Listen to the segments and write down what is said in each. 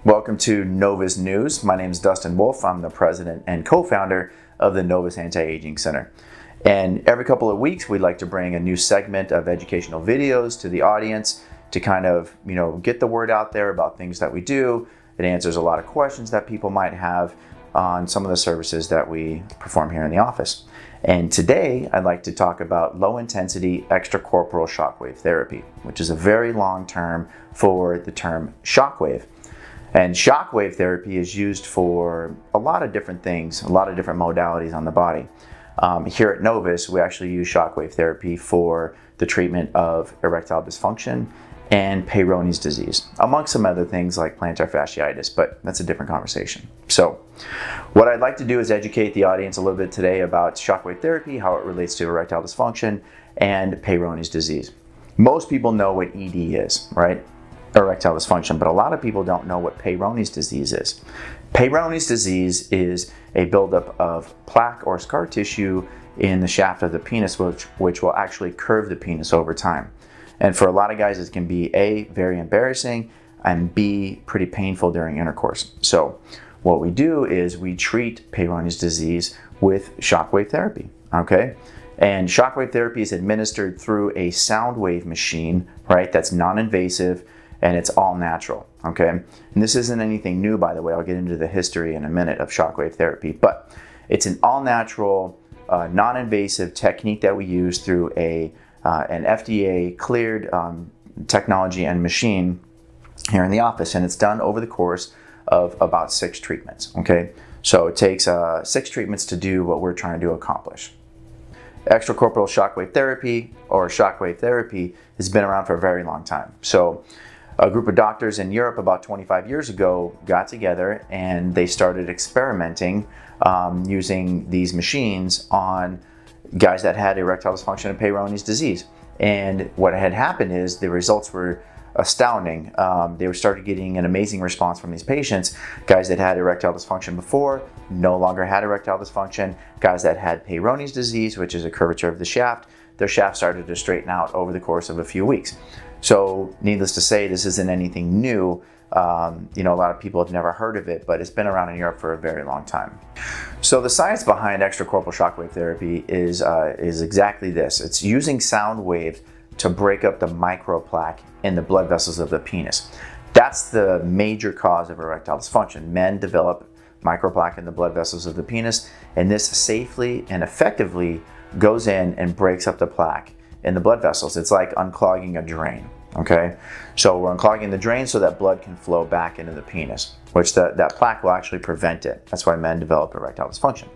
Welcome to Novus News. My name is Dustin Wolf. I'm the president and co-founder of the Novus Anti-Aging Center. And every couple of weeks, we'd like to bring a new segment of educational videos to the audience to kind of, get the word out there about things that we do. It answers a lot of questions that people might have on some of the services that we perform here in the office. And today, I'd like to talk about low-intensity extracorporeal shockwave therapy, which is a very long term for the term shockwave. And shockwave therapy is used for a lot of different things, a lot of different modalities on the body. Here at Novus, we actually use shockwave therapy for the treatment of erectile dysfunction and Peyronies disease, amongst some other things like plantar fasciitis, but that's a different conversation. So what I'd like to do is educate the audience a little bit today about shockwave therapy, how it relates to erectile dysfunction and Peyronies disease. Most people know what ED is, right? Erectile dysfunction, but a lot of people don't know what Peyronies disease is. Peyronies disease is a buildup of plaque or scar tissue in the shaft of the penis, which will actually curve the penis over time. And for a lot of guys, it can be A, very embarrassing, and B, pretty painful during intercourse. So what we do is we treat Peyronies disease with shockwave therapy, okay? And shockwave therapy is administered through a sound wave machine, right? That's non-invasive, and it's all natural, okay? And this isn't anything new, by the way. I'll get into the history in a minute of shockwave therapy, but it's an all-natural, non-invasive technique that we use through an FDA-cleared technology and machine here in the office, and it's done over the course of about 6 treatments, okay? So it takes 6 treatments to do what we're trying to accomplish. Extracorporeal shockwave therapy, or shockwave therapy, has been around for a very long time. So a group of doctors in Europe about 25 years ago got together and they started experimenting using these machines on guys that had erectile dysfunction and Peyronies disease. And what had happened is the results were astounding. They started getting an amazing response from these patients. Guys that had erectile dysfunction before no longer had erectile dysfunction. Guys that had Peyronies disease, which is a curvature of the shaft, their shaft started to straighten out over the course of a few weeks. So needless to say, this isn't anything new. A lot of people have never heard of it, but it's been around in Europe for a very long time. So the science behind extracorporeal shockwave therapy is exactly this. It's using sound waves to break up the microplaque in the blood vessels of the penis. That's the major cause of erectile dysfunction. Men develop microplaque in the blood vessels of the penis, and this safely and effectively goes in and breaks up the plaque in the blood vessels. It's like unclogging a drain, okay? So we're unclogging the drain so that blood can flow back into the penis, which that plaque will actually prevent it. That's why men develop erectile dysfunction.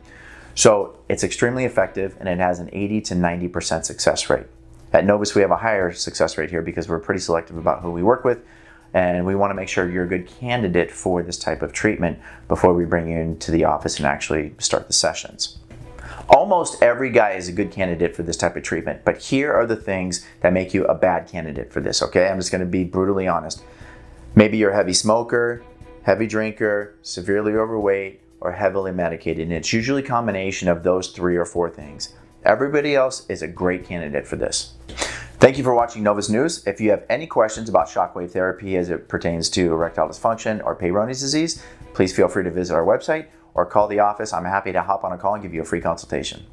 So it's extremely effective, and it has an 80 to 90% success rate. At Novus, we have a higher success rate here because we're pretty selective about who we work with, and we want to make sure you're a good candidate for this type of treatment before we bring you into the office and actually start the sessions. Almost every guy is a good candidate for this type of treatment, but here are the things that make you a bad candidate for this, okay? I'm just going to be brutally honest. Maybe you're a heavy smoker, heavy drinker, severely overweight, or heavily medicated, and it's usually a combination of those 3 or 4 things. Everybody else is a great candidate for this. Thank you for watching Novus News. If you have any questions about shockwave therapy as it pertains to erectile dysfunction or Peyronies disease, please feel free to visit our website or call the office. I'm happy to hop on a call and give you a free consultation.